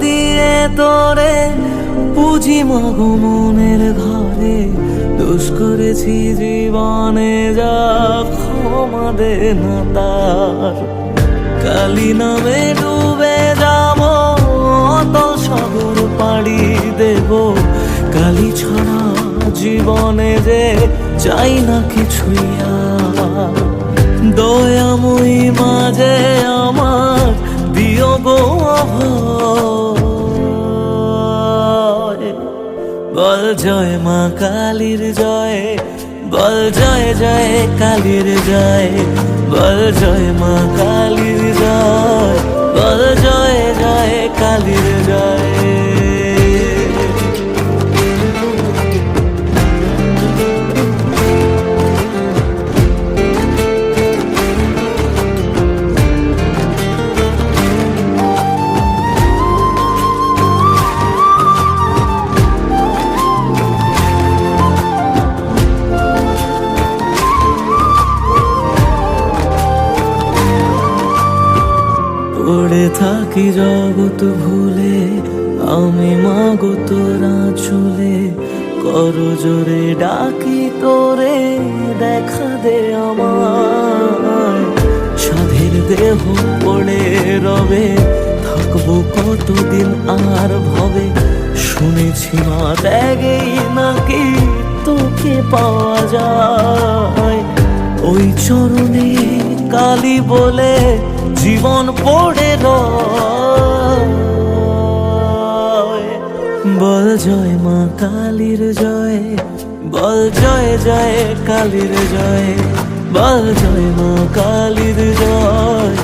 দিয়ে তোরে পুঁজি মাগো মনের ঘরে, দোষ করেছি জীবনে যা ক্ষমা দে না তার। কালী নামে ডুবে যাব, অতল সাগর পাড়ি দেব, কালী ছাড়া জীবনে যে চাই না কিছুই আর। দয়াময়ী মাঝে আমার দিও গো অভয়, বল জয় মা কালীর জয়, বল জয় জয় কালীর জয়, বল জয় মা কালীর জয়, বল জয় জয় কালীর জয়। পড়ে থাকি জগৎ ভুলে, আমি মাগো তোরা চলে, করো জোরে ডাকি তোরে, দেখা দে আমায়। সাধের দেহ পড়ে রবে, থাকবো কতদিন আর ভবে, শুনেছি মা ত্যাগেই নাকি তোকে পাওয়া যায়। ওই চরণে কালী বলে জীবন পড়ে রয়, বল জয় মা কালীর জয়, বল জয় জয় কালীর জয়, বল জয় মা কালীর জয়।